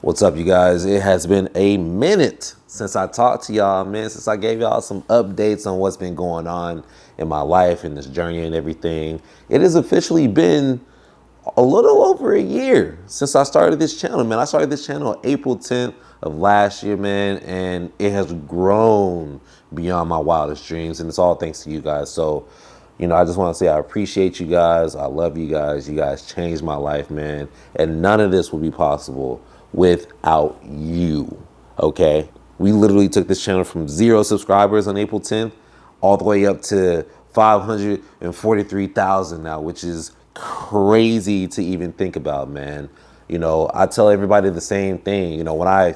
What's up, you guys? It has been a minute since I talked to y'all, man, since I gave y'all some updates on what's been going on in my life and this journey and everything. It has officially been a little over a year since I started this channel, man. I started this channel April 10th of last year, man, and it has grown beyond my wildest dreams, and it's all thanks to you guys. So, I just want to say I appreciate you guys. I love you guys. You guys changed my life, man. And none of this would be possible without you, okay? We literally took this channel from 0 subscribers on April 10th all the way up to 543,000 now, which is crazy to even think about, man. I tell everybody the same thing. When I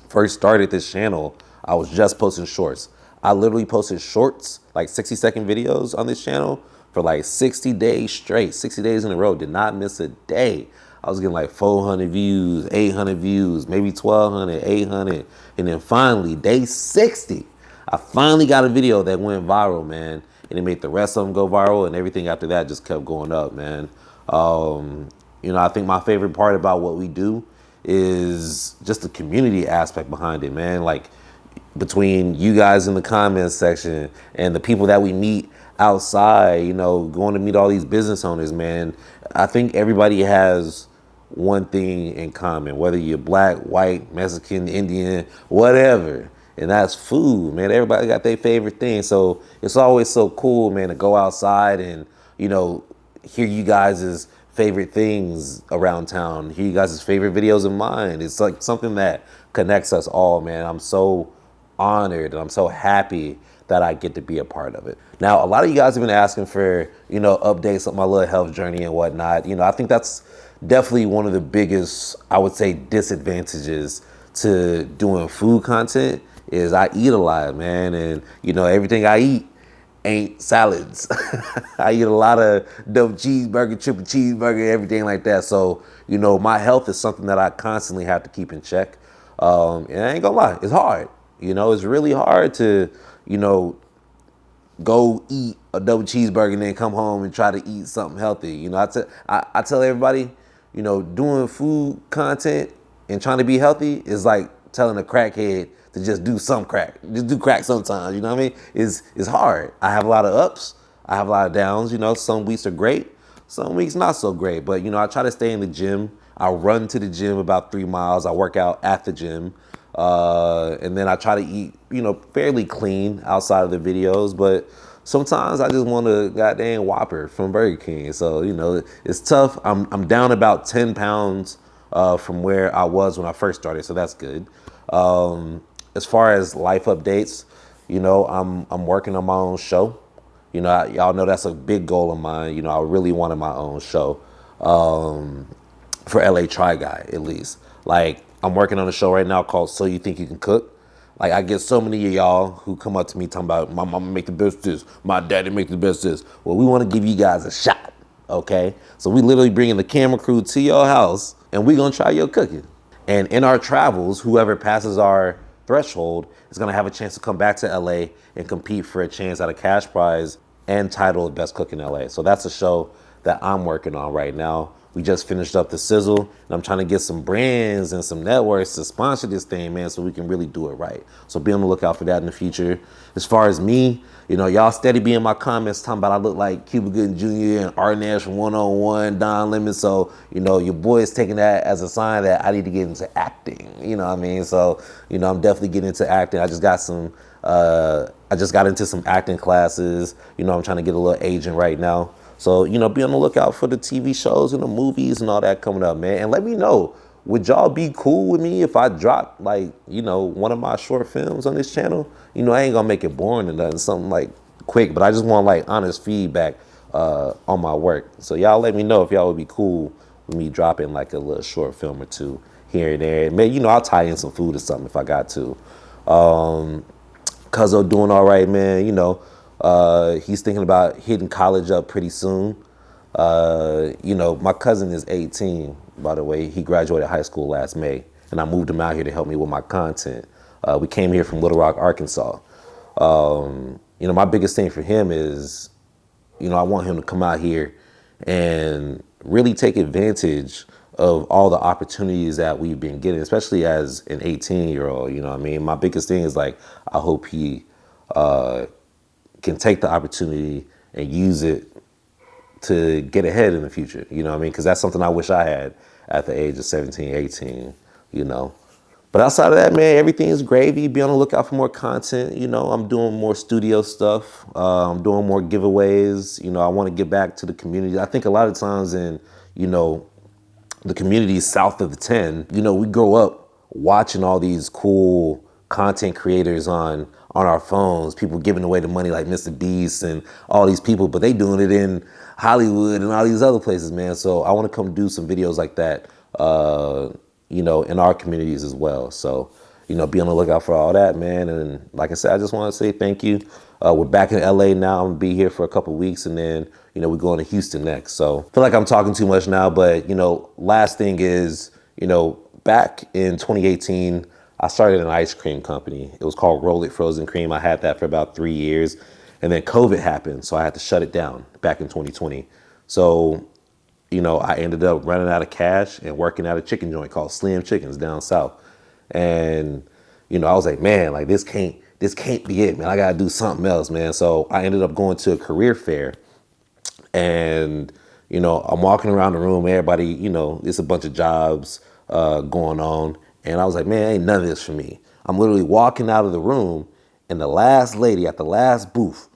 first started this channel, I was just posting shorts. I literally posted shorts, like 60-second videos on this channel for like 60 days straight, 60 days in a row, did not miss a day. I was getting like 400 views, 800 views, maybe 1,200, 800. And then finally, day 60, I finally got a video that went viral, man. And it made the rest of them go viral, and everything after that just kept going up, man. I think my favorite part about what we do is just the community aspect behind it, man. Like, between you guys in the comments section and the people that we meet outside, going to meet all these business owners, man. I think everybody has one thing in common, whether you're black, white, Mexican, Indian, whatever. And that's food, man. Everybody got their favorite thing. So it's always so cool, man, to go outside and, hear you guys' favorite things around town, hear you guys' favorite videos of mine. It's like something that connects us all, man. I'm so honored and I'm so happy that I get to be a part of it. Now, a lot of you guys have been asking for, updates on my little health journey and whatnot. I think that's definitely one of the biggest, I would say, disadvantages to doing food content is I eat a lot, man. And, everything I eat ain't salads. I eat a lot of double cheeseburger, triple cheeseburger, everything like that. So, my health is something that I constantly have to keep in check. And I ain't gonna lie, it's hard. It's really hard to, go eat a double cheeseburger and then come home and try to eat something healthy. I tell everybody, doing food content and trying to be healthy is like telling a crackhead to just do some crack. Just do crack sometimes, you know what I mean? It's hard. I have a lot of ups. I have a lot of downs. Some weeks are great. Some weeks not so great. But, I try to stay in the gym. I run to the gym about 3 miles. I work out at the gym. And then I try to eat, fairly clean outside of the videos. But sometimes I just want a goddamn Whopper from Burger King. So, it's tough. I'm down about 10 pounds from where I was when I first started. So that's good. As far as life updates, I'm working on my own show. Y'all know that's a big goal of mine. I really wanted my own show for LA Try Guy, at least. Like, I'm working on a show right now called So You Think You Can Cook. Like, I get so many of y'all who come up to me talking about, my mama make the best this, my daddy make the best this. Well, we want to give you guys a shot, okay? So we literally bringing the camera crew to your house, and we going to try your cooking. And in our travels, whoever passes our threshold is going to have a chance to come back to LA and compete for a chance at a cash prize and title of Best Cook in LA. So that's a show that I'm working on right now. We just finished up the sizzle, and I'm trying to get some brands and some networks to sponsor this thing, man, so we can really do it right. So be on the lookout for that in the future. As far as me, y'all steady be in my comments talking about I look like Cuba Gooding Jr. and Arnett from 101, Don Lemon. So, your boy is taking that as a sign that I need to get into acting. You know what I mean? So, I'm definitely getting into acting. I just got into some acting classes. I'm trying to get a little agent right now. So, be on the lookout for the TV shows and the movies and all that coming up, man. And let me know, would y'all be cool with me if I drop, like, one of my short films on this channel? I ain't gonna make it boring or nothing, something like quick, but I just want like honest feedback on my work. So y'all let me know if y'all would be cool with me dropping like a little short film or two here and there. Maybe, I'll tie in some food or something if I got to. Cuzzo doing all right, man. He's thinking about hitting college up pretty soon. My cousin is 18, by the way. He graduated high school last May, and I moved him out here to help me with my content. We came here from Little Rock, Arkansas. My biggest thing for him is, I want him to come out here and really take advantage of all the opportunities that we've been getting, especially as an 18-year-old. You know what I mean? My biggest thing is like, I hope he can take the opportunity and use it to get ahead in the future. You know what I mean? Because that's something I wish I had at the age of 17, 18, you know. But outside of that, man, everything is gravy. Be on the lookout for more content. You know, I'm doing more studio stuff. I'm doing more giveaways. You know, I want to get back to the community. I think a lot of times in, you know, the communities south of the 10, you know, we grow up watching all these cool content creators on our phones, people giving away the money like Mr. Beast and all these people, but they doing it in Hollywood and all these other places, man. So I want to come do some videos like that, you know, in our communities as well. So, you know, be on the lookout for all that, man. And like I said, I just want to say thank you. We're back in LA now. I'm gonna be here for a couple weeks, and then, you know, we're going to Houston next. So I feel like I'm talking too much now, but, you know, last thing is, you know, back in 2018, I started an ice cream company. It was called Roll It Frozen Cream. I had that for about 3 years, and then COVID happened, so I had to shut it down back in 2020. So, you know, I ended up running out of cash and working at a chicken joint called Slim Chickens down south. And, you know, I was like, man, like this can't be it, man. I gotta do something else, man. So I ended up going to a career fair, and, you know, I'm walking around the room, everybody, you know, it's a bunch of jobs going on. And I was like, man, ain't none of this for me. I'm literally walking out of the room, and the last lady at the last booth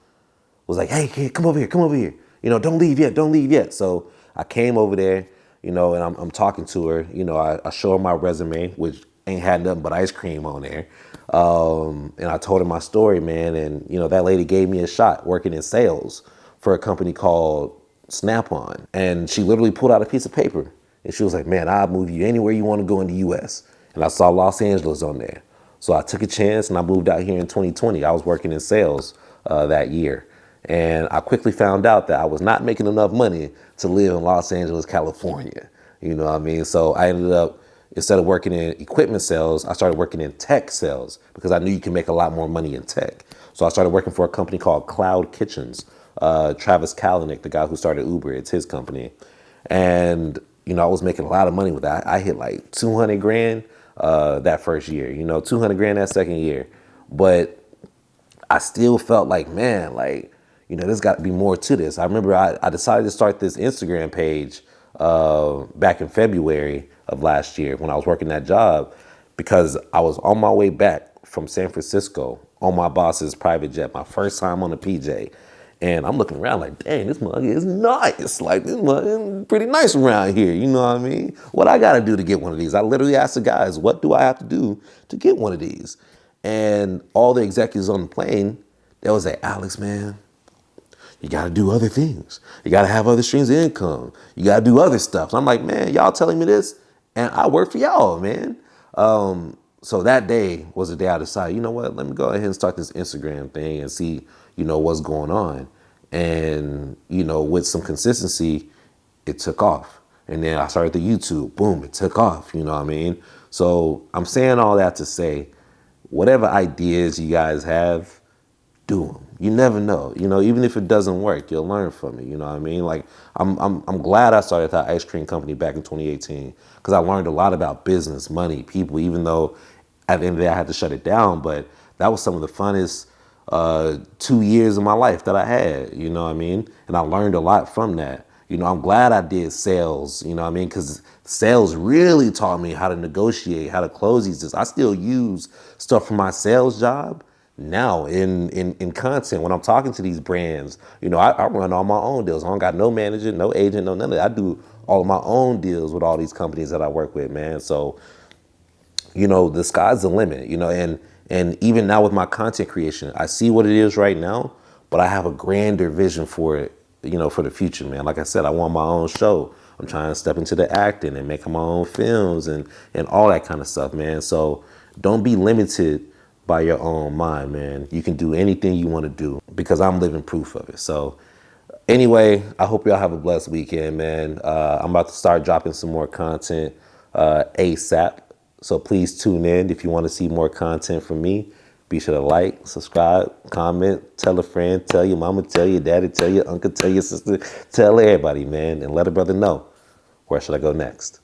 was like, hey, kid, come over here, come over here. You know, don't leave yet, don't leave yet. So I came over there, you know, and I'm talking to her. You know, I show her my resume, which ain't had nothing but ice cream on there. And I told her my story, man. And, you know, that lady gave me a shot working in sales for a company called Snap-on. And she literally pulled out a piece of paper, and she was like, man, I'll move you anywhere you want to go in the US. And I saw Los Angeles on there. So I took a chance and I moved out here in 2020. I was working in sales that year. And I quickly found out that I was not making enough money to live in Los Angeles, California. You know what I mean? So I ended up, instead of working in equipment sales, I started working in tech sales because I knew you can make a lot more money in tech. So I started working for a company called Cloud Kitchens. Travis Kalanick, the guy who started Uber, it's his company. And, you know, I was making a lot of money with that. I hit like 200 grand that first year, you know, 200 grand that second year. But I still felt like, man, like, you know, there's got to be more to this. I remember I decided to start this Instagram page back in February of last year when I was working that job, because I was on my way back from San Francisco on my boss's private jet, my first time on a PJ. And I'm looking around like, dang, this mug is nice. Like, this mug is pretty nice around here. You know what I mean? What I got to do to get one of these? I literally asked the guys, what do I have to do to get one of these? And all the executives on the plane, they was like, Alex, man, you got to do other things. You got to have other streams of income. You got to do other stuff. So I'm like, man, y'all telling me this, and I work for y'all, man. So that day was the day I decided, you know what, let me go ahead and start this Instagram thing and see, you know, what's going on. And, you know, with some consistency, it took off. And then I started the YouTube, boom, it took off, you know what I mean? So I'm saying all that to say, whatever ideas you guys have, do them. You never know, you know, even if it doesn't work, you'll learn from it. You know what I mean? Like, I'm glad I started that ice cream company back in 2018, because I learned a lot about business, money, people, even though at the end of the day I had to shut it down. But that was some of the funnest 2 years of my life that I had, you know what I mean? And I learned a lot from that. You know, I'm glad I did sales, you know what I mean? Because sales really taught me how to negotiate, how to close these deals. I still use stuff from my sales job now in content when I'm talking to these brands. You know, I run all my own deals. I don't got no manager, no agent, no none of that. I do all of my own deals with all these companies that I work with, man. So, you know, the sky's the limit, you know, and even now with my content creation, I see what it is right now, but I have a grander vision for it, you know, for the future, man. Like I said, I want my own show. I'm trying to step into the acting and making my own films and all that kind of stuff, man. So don't be limited by your own mind, man. You can do anything you want to do, because I'm living proof of it. So anyway, I hope y'all have a blessed weekend, man. I'm about to start dropping some more content ASAP. So please tune in if you want to see more content from me. Be sure to like, subscribe, comment, tell a friend, tell your mama, tell your daddy, tell your uncle, tell your sister, tell everybody, man, and let a brother know. Where should I go next?